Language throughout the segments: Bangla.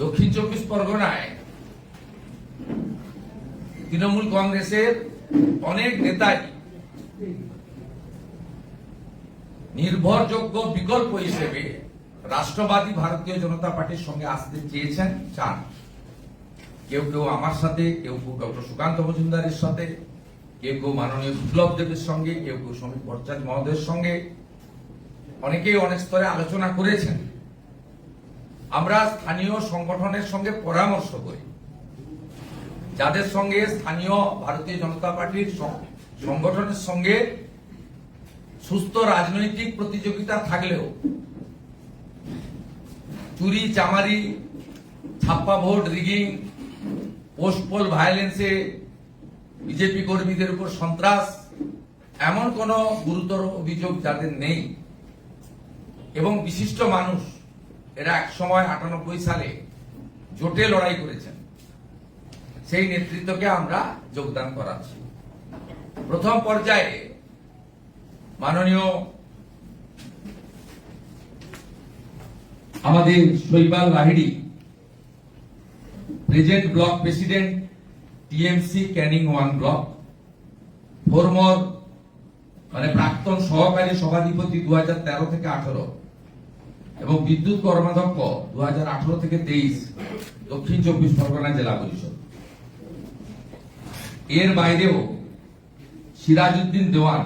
দক্ষিণ চব্বিশ পরগনায় তৃণমূল কংগ্রেসের অনেক নেতাই নির্ভরযোগ্য বিকল্প হিসেবে রাষ্ট্রবাদী ভারতীয় জনতা পার্টির সঙ্গে আসতে চেয়েছেন, চান। কেউ কেউ আমার সাথে, কেউ কেউ ডক্টর সুকান্ত মজুমদারের সাথে, কেউ কেউ মাননীয় বিপ্লব দেবের সঙ্গে, কেউ কেউ শ্রমিক ভট্টাচার্য মহোদয়ের সঙ্গে, অনেকেই অনেক স্তরে আলোচনা করেছেন। আমরা স্থানীয় সংগঠনের সঙ্গে পরামর্শ করি, যাদের সঙ্গে স্থানীয় ভারতীয় জনতা পার্টির সংগঠনের সঙ্গে সুস্থ রাজনৈতিক প্রতিযোগিতা থাকলেও চুরি চামারি, ছাপ্পা ভোট, রিগিং, পোস্ট পোল ভায়োলেন্সে বিজেপি কর্মীদের উপর সন্ত্রাস, এমন কোন গুরুতর অভিযোগ যাদের নেই এবং বিশিষ্ট মানুষ, এরা এক সময় 98 সালে জোটে লড়াই করেছেন, সেই নেতৃত্বকে আমরা যোগদান করাচ্ছি। প্রথম পর্যায়ে মাননীয় আমাদের Shaibal Lahiri, present block president, TMC Canning 1 block, former মানে প্রাক্তন সহকারী সভাধিপতি 2013 থেকে 18 এবং বিদ্যুৎ কর্মাধ্যক্ষ 2018 থেকে 23 দক্ষিণ চব্বিশ পরগনা জেলা পরিষদ। এর বাইরেও সিরাজউদ্দিন দেওয়ান,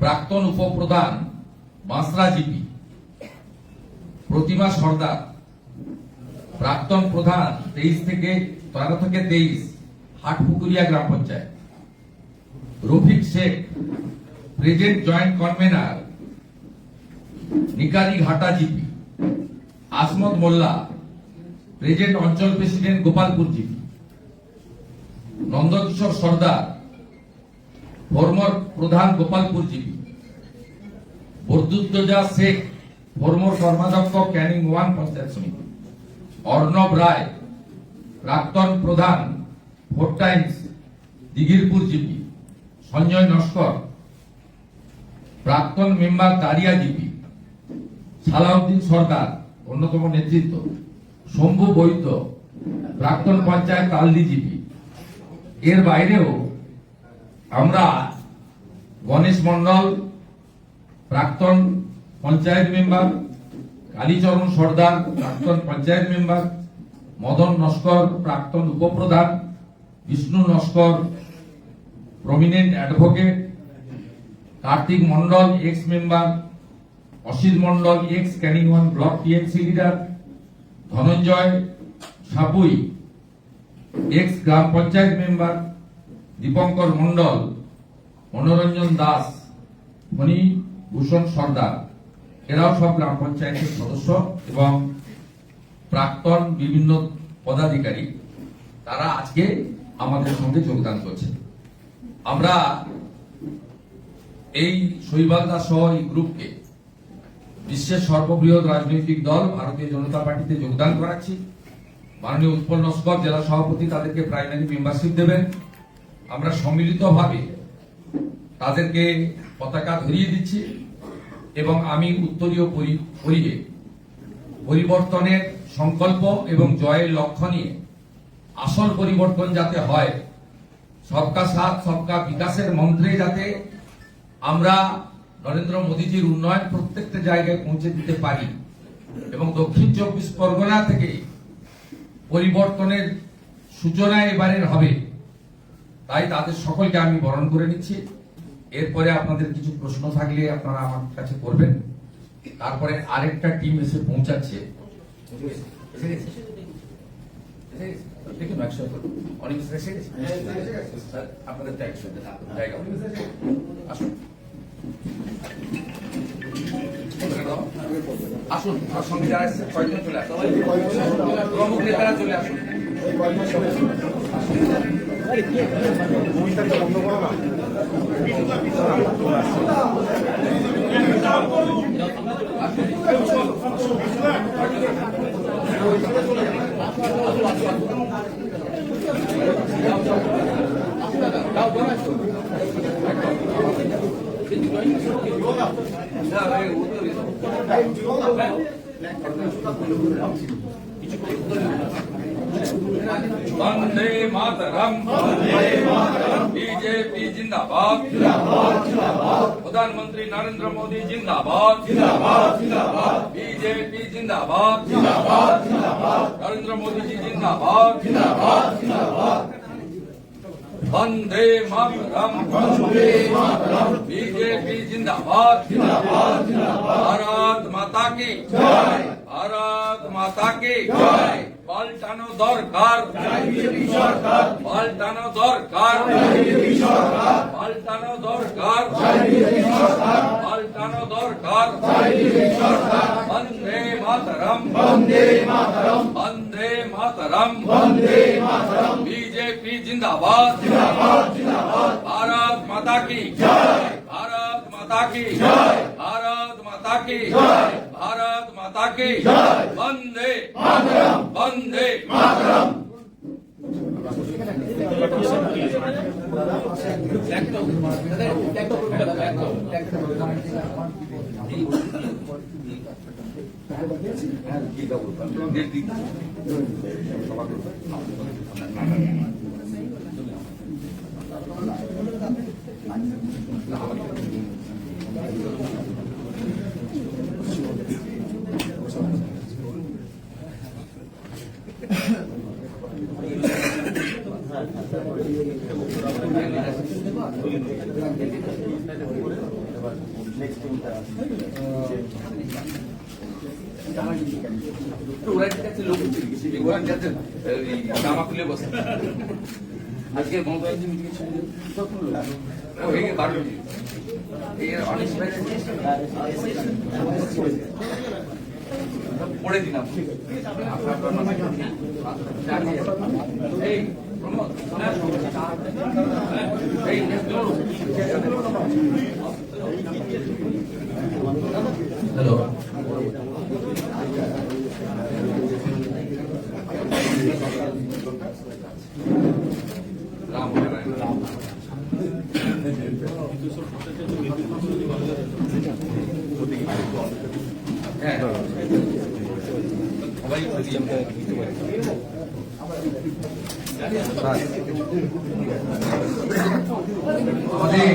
প্রাক্তন উপপ্রধান বাঁশরা জিপি, প্রতিমা সর্দার, প্রাক্তন প্রধান 13 থেকে 23 হাটপুকুরিয়া গ্রাম panchayat, Rafiq Sheikh, present joint convener Nikari Ghata GP, Asmat Molla, present অঞ্চল president Gopalpur GP, Nandakishore Sardar, former প্রধান গোপালপুর জিপি, বরদুদ্দোজা শেখ, ফরমর কর্মাধ্যক্ষ ক্যানিং 1 পঞ্চায়েত সমিতি, অর্ণব রায়, প্রাক্তন প্রধান 4 টাইমস দিঘিরপুর জিপি, সঞ্জয় নস্কর, প্রাক্তন মেম্বার দারিয়া জিপি, সালাউদ্দিন সরকার অন্যতম নেতৃত্ব, শম্ভু বৈদ্য, প্রাক্তন পঞ্চায়েত তালদি জিপি। এর বাইরেও আমরা গণেশ মন্ডল, প্রাক্তন পঞ্চায়েত মেম্বার, কালীচরণ সর্দার, প্রাক্তন পঞ্চায়েত মেম্বার, মদন নস্কর, প্রাক্তন উপপ্রধান, Bishnu Naskar, prominent advocate, Kartik Mondal, ex member, Asit Mondal, ex Canning 1 block TMC leader, Dhananjay Sapui, ex গ্রাম পঞ্চায়েত মেম্বার, দীপঙ্কর মন্ডল, মনোরঞ্জন দাস, মণি ভূষণ সর্দার, এরাও সব গ্রাম পঞ্চায়েতের সদস্য এবং প্রাক্তন বিভিন্ন পদাধিকারী। তারা আজকে আমাদের সঙ্গে যোগদান করছে। আমরা এই শৈবাল দাস সহ এই গ্রুপকে বিশ্বের সর্ববৃহৎ রাজনৈতিক দল ভারতীয় জনতা পার্টিতে যোগদান করাচ্ছি। মাননীয় উৎপল নস্কর জেলা সভাপতি তাদেরকে প্রাইমারি মেম্বারশিপ দেবেন। আমরা সম্মিলিতভাবে তাদেরকে পতাকা ধরিয়ে দিচ্ছি এবং আমি উত্তরীয় পরিয়ে পরিবর্তনের সংকল্প এবং জয়ের লক্ষ্য নিয়ে আসল পরিবর্তন যাতে হয়, সবকা সাথ সবকা বিকাশের মন্ত্রে যাতে আমরা নরেন্দ্র মোদীজির উন্নয়ন প্রত্যেকটা জায়গায় পৌঁছে দিতে পারি এবং দক্ষিণ চব্বিশ পরগনা থেকে পরিবর্তনের সূচনা এবারের হবে, তাই তাদের সকলকে আমি বরণ করে নিচ্ছি। এরপরে আপনাদের কিছু প্রশ্ন থাকলে আপনারা আমার কাছে করবেন। তারপরে আরেকটা টিম এসে পৌঁছাচ্ছে। দেখুন অনেক এসে গেছে, আপনাদের তো একসাথে জায়গা আসুন আসুন, আমার সঙ্গে যারা এসেছে কয়েকজন চলে আসুন, প্রমুখ নেতারা চলে আসুন। वंदे मातरम बीजेपी जिंदाबाद प्रधानमंत्री नरेंद्र मोदी जिंदाबाद बीजेपी जिंदाबाद नरेंद्र मोदी जी जिंदाबाद वंदे मातरम बीजेपी जिंदाबाद भारत माता की भारत माता की পাল্টানো দরকার পাল্টানো দরকার পাল্টানো দরকার পাল্টানো দরকার বন্দে মাতরম বন্দে মাতরম বন্দে মাতরম বন্দে মাতরম বিজেপি জিন্দাবাদ জিন্দাবাদ জিন্দাবাদ ভারত মাতা কি জয় भारत माता की जय भारत माता की जय भारत माता की जय वंदे मातरम वंदे मातरम জামা খুলে বসে আজকে মমতা পড়ে দিলাম এই প্রমোদ এই হ্যালো রাম হ্যাঁ আমাদের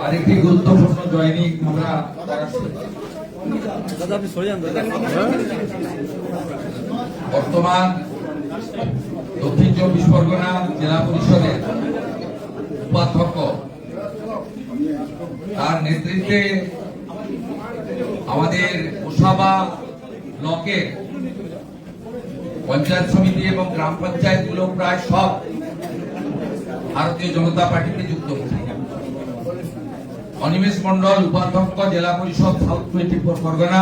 আরেকটি গুরুত্বপূর্ণ দৈনিক আমরা বর্তমান দক্ষিণ 24 পরগনা জেলা পরিষদের উপাধ্যক্ষ তার নেতৃত্বে আমাদের গোসাবা ব্লকের পঞ্চায়েত সমিতি এবং গ্রাম পঞ্চায়েত গুলো প্রায় সব ভারতীয় জনতা পার্টিতে যুক্ত হয়েছে। অনিমেষ মন্ডল উপাধ্যক্ষ জেলা পরিষদ সাউথ 24 পরগনা,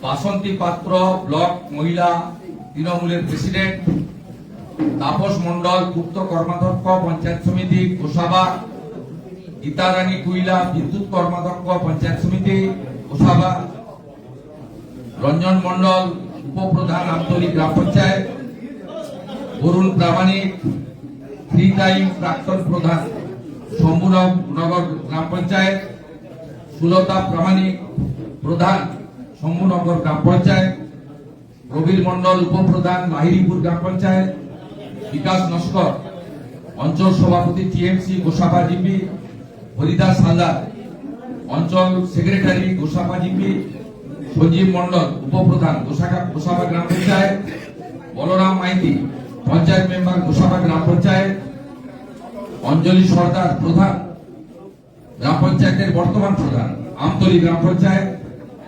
বাসন্তী পাত্র ব্লক মহিলা তৃণমূলের প্রেসিডেন্ট, তাপস মন্ডল পূর্ত কর্মাধ্যক্ষ পঞ্চায়েত সমিতি গোসাবা, গীতারানী কুইলা বিদ্যুৎ কর্মাধ্যক্ষ পঞ্চায়েত সমিতি গোসাবা, রঞ্জন মন্ডল উপপ্রধান আমতলী গ্রাম পঞ্চায়েত, বরুণ প্রামাণিক ফ্রি টাইম প্রাক্তন প্রধান শম্ভুনগর গ্রাম পঞ্চায়েত, সুলতা প্রামাণিক প্রধান শম্ভুনগর গ্রাম পঞ্চায়েত, প্রবীর মন্ডল উপপ্রধান লাহিড়িপুর গ্রাম পঞ্চায়েত, বিকাশ নস্কর অঞ্চল সভাপতি টিএমসি গোসাবা জিপি, হরিদাস হালদার অঞ্চল সেক্রেটারি গোসাবা জিপি, সঞ্জীব মন্ডল উপপ্রধান গোসাবা গ্রাম পঞ্চায়েত, বলরাম মাইতি পঞ্চায়েত মেম্বার গোসাবা গ্রাম পঞ্চায়েত, অঞ্জলি সর্দার প্রধান গ্রাম পঞ্চায়েতের বর্তমান প্রধান আমতলী গ্রাম পঞ্চায়েত,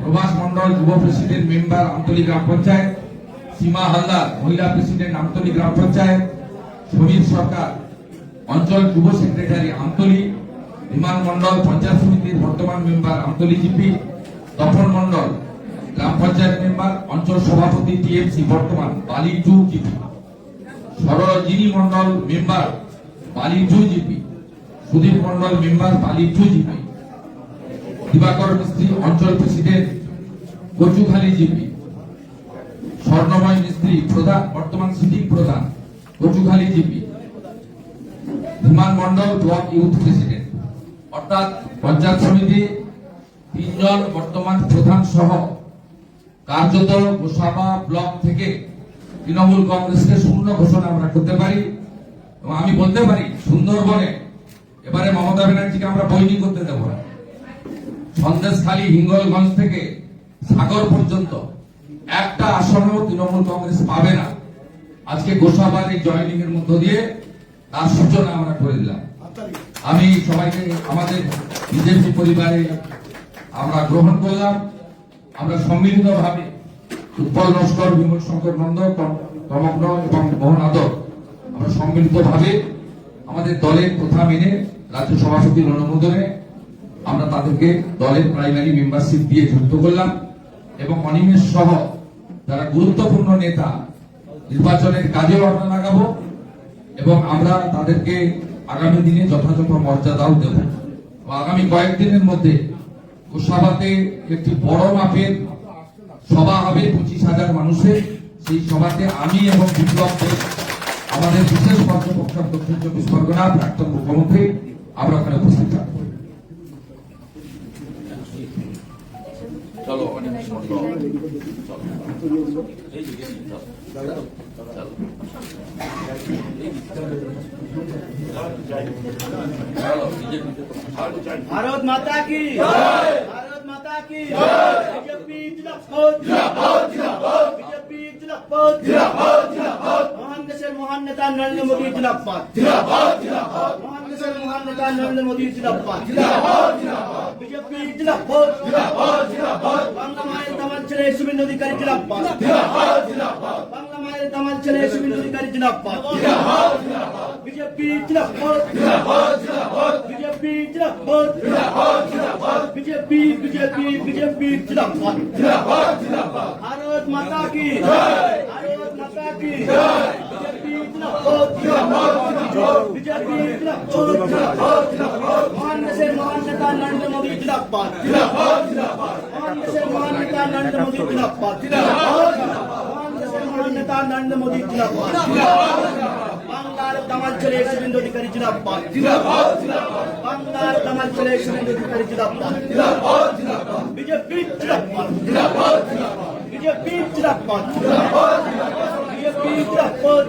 প্রভাস মন্ডল যুব প্রেসিডেন্ট মেম্বার আমতলী গ্রাম পঞ্চায়েত, সীমা হালদার মহিলা প্রেসিডেন্ট আমতলী গ্রাম পঞ্চায়েত, সমীর সরকার অঞ্চল যুব সেক্রেটারি আমতলী, বিমান মন্ডল পঞ্চায়েত সমিতির বর্তমান মেম্বার আমতলী জিপি, তপন মন্ডল গ্রাম পঞ্চায়েত মেম্বার অঞ্চল সভাপতি টিএমসি বর্তমান বালি 2 জিপি, সরোজিনী মন্ডল মেম্বার বালি 2 জিপি, সুদীপ মন্ডল মেম্বার বালি 2 জিপি, দিবাকর মিস্ত্রি অঞ্চল প্রেসিডেন্ট কচুখালী জিপি, স্বর্ণময় মিস্ত্রি প্রধান বর্তমান সিটিং প্রধান কচুখালী জিপি, বিমান মন্ডল ব্লক ইউথ প্রেসিডেন্ট। অর্থাৎ পঞ্চায়েত সমিতি 3 জন বর্তমান প্রধান সহ কার্যত গোসাবা ব্লক থেকে তৃণমূল কংগ্রেসকে শূন্য ঘোষণা আমরা করতে পারি এবং আমি বলতে পারি সুন্দরবনে এবারে মমতা ব্যানার্জিকে আমরা বৈনি করতে দেব না। সন্দেশখালী হিঙ্গলগঞ্জ থেকে সাগর পর্যন্ত একটা আসনও তৃণমূল কংগ্রেস পাবে না। আজকে গোসাবার এই জয়েনিং এর মধ্য দিয়ে তার সূচনা আমরা করে দিলাম। আমি সবাইকে আমাদের বিজেপি পরিবারে আমরা গ্রহণ করলাম। আমরা সম্মিলিতভাবে উৎপল নস্কর, বিমল শঙ্কর নন্দ, কমগ্ন এবং মোহন আদর আমরা সম্মিলিতভাবে আমাদের দলের কথা মেনে রাজ্য সভাপতির অনুমোদনে আমরা তাদেরকে দলের প্রাইমারি মেম্বারশিপ দিয়ে যুক্ত করলাম এবং অনিমেষ সহ যারা গুরুত্বপূর্ণ নেতা নির্বাচনের কাজেও আমরা লাগাবো এবং আমরা তাদেরকে আগামী দিনে যথাযথ মর্যাদাও দেব। আগামী কয়েকদিনের মধ্যে গোসাবাতে একটি বড় মাপের সভা হবে 25,000 মানুষের। সেই সভাতে আমি এবং বিপ্লব দেব, আমাদের বিশেষ পর্যবেক্ষক দক্ষিণ 24 পরগনা প্রাক্তন মুখ্যমন্ত্রী, আমরা ওখানে উপস্থিত থাকবো। চলো भारत माता की भारत माता की बीजेपी जिंदाबाद जिंदाबाद बीजेपी जिंदाबाद जिंदाबाद महान देशेर महान नेता नरेंद्र मोदी जिंदाबाद जिंदाबाद जिंदाबाद महान देशेर महान नेता नरेंद्र मोदी जिंदाबाद जिंदाबाद जिंदाबाद बीजेपी जिंदाबाद जिंदाबाद जिंदाबाद बांग्ला माয়ের দামাল ছেলে শুভেন্দু অধিকারী जिंदाबाद जिंदाबाद जिंदाबाद बांग्ला माয়ের দামাল ছেলে শুভেন্দু অধিকারী जिंदाबाद जिंदाबाद जिंदाबाद बीजेपी जिंदाबाद जिंदाबाद जिंदाबाद बीजेपी जिंदाबाद जिंदाबाद जिंदाबाद बीजेपी बीजेपी बीजेपी जिंदाबाद जिंदाबाद जिंदाबाद भारत माता की जय भारत माता की जय बीजेपी जिंदाबाद जिंदाबाद बीजेपी जिंदाबाद जिंदाबाद जिंदाबाद महान देशेर महान नेता नरेंद्र मोदी जिंदाबाद जिंदाबाद जिंदाबाद महान देशेर महान नेता नरेंद्र मोदी जिंदाबाद जिंदाबाद महान देशेर महान नेता नरेंद्र मोदी जिंदाबाद जिंदाबाद बांग्लार दामाल ছেলে শুভেন্দু অধিকারী जिंदाबाद जिंदाबाद जिंदाबाद बांग्लार दामाल ছেলে শুভেন্দু অধিকারী जिंदाबाद जिंदाबाद जिंदाबाद बीजेपी जिंदाबाद जिंदाबाद जिंदाबाद बीजेपी जिंदाबाद जिंदाबाद बीजेपी जिंदाबाद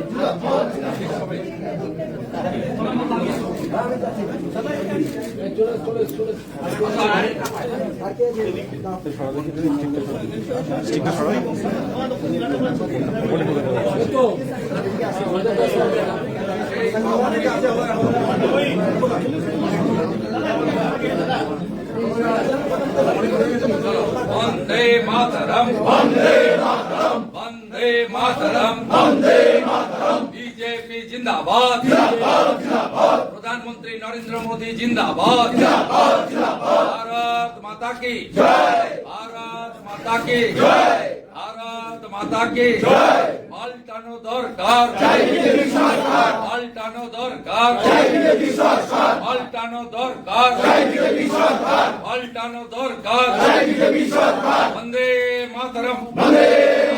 वंदे मातरम वंदे मातरम वंदे मातरम वंदे मातरम बीजेपी जिंदाबाद जिंदाबाद जिंदाबाद प्रधानमंत्री नरेंद्र मोदी जिंदाबाद जिंदाबाद जिंदाबाद भारत माता की जय भारत माता की जय भारत माता की जय পাল্টানো দরকার জয় বিজেপি সরকার পাল্টানো দরকার জয় বিজেপি সরকার পাল্টানো দরকার জয় বিজেপি সরকার পাল্টানো দরকার জয় বিজেপি সরকার বন্দে মাতরম বন্দে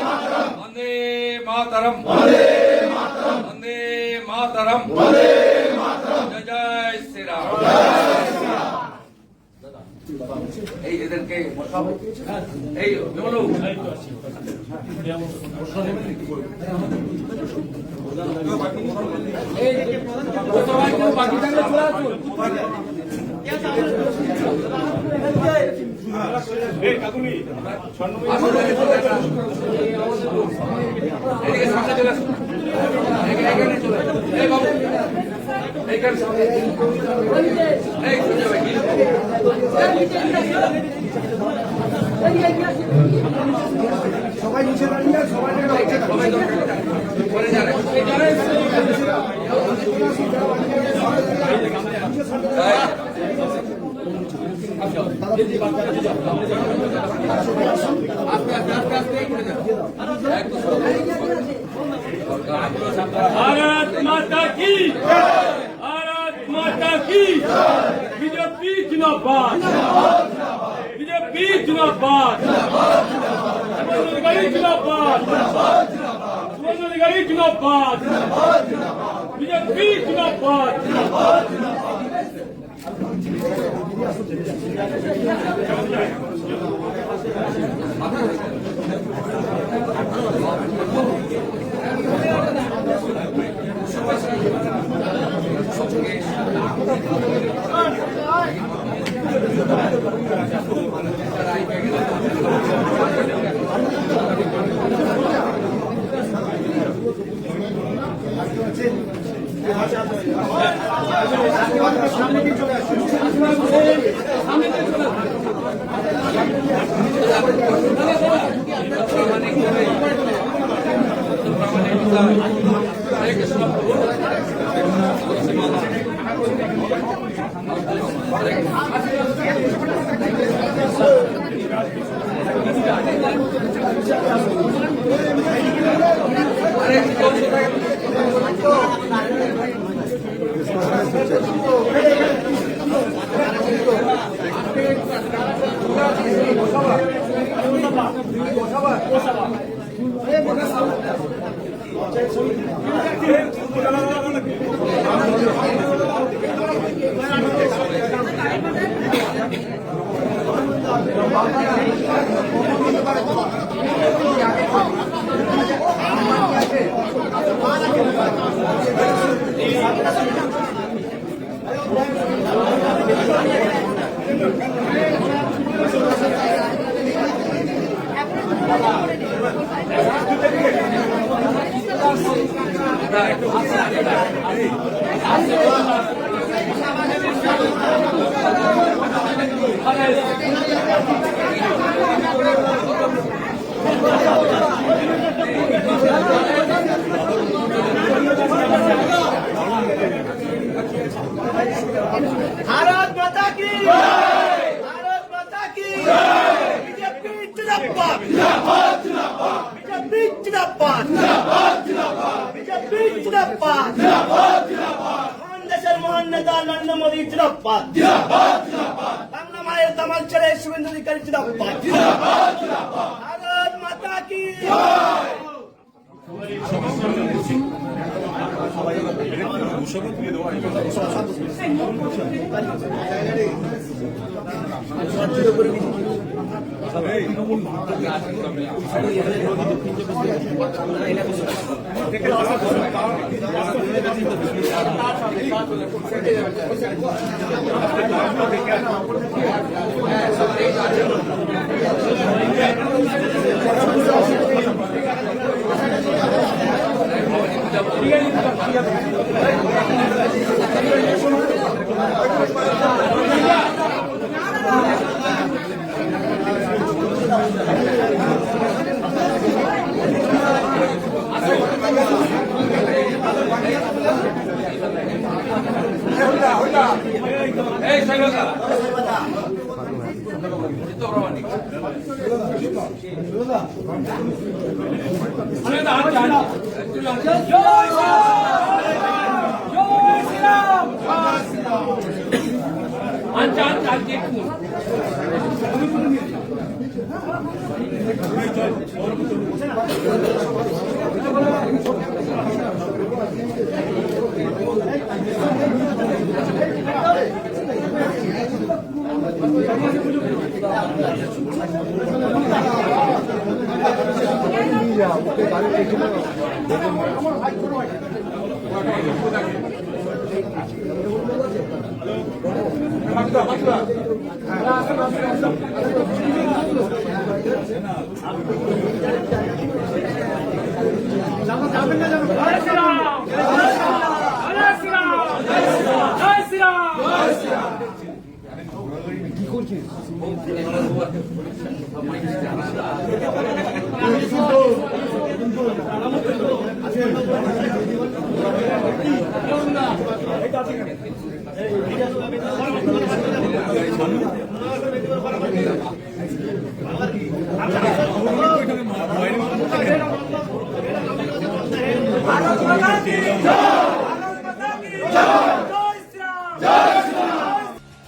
মাতরম বন্দে মাতরম বন্দে মাতরম বন্দে মাতরম বন্দে মাতরম জয় শ্রী রাম জয় শ্রী রাম। এই এদেরকে এই বলো সবাই নিচে দাঁড়িয়ে সবাই भारत माता की भारत माता की बीजेपी जिंदाबाद बीजेपी जिंदाबाद जिंदाबाद जिंदाबाद बीजेपी जिंदाबाद भारत माता की भारत माता की बीजेपी जिंदाबाद बीजेपी जिंदाबाद बीजेपी जिंदाबाद महान देशेर महान नेता नरेंद्र मोदी जिंदाबाद बांगला माয়ের তামাল ছেড়ে শুভেন্দু অধিকারী जिंदाबाद भारत माता की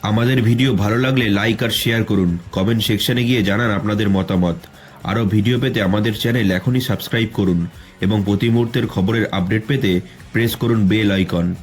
আমাদের ভিডিও ভালো লাগলে লাইক আর শেয়ার করুন, কমেন্ট সেকশনে গিয়ে জানান আপনাদের মতামত। আরও ভিডিও পেতে আমাদের চ্যানেল এখনই সাবস্ক্রাইব করুন এবং প্রতি মুহূর্তের খবরের আপডেট পেতে প্রেস করুন বেল আইকন।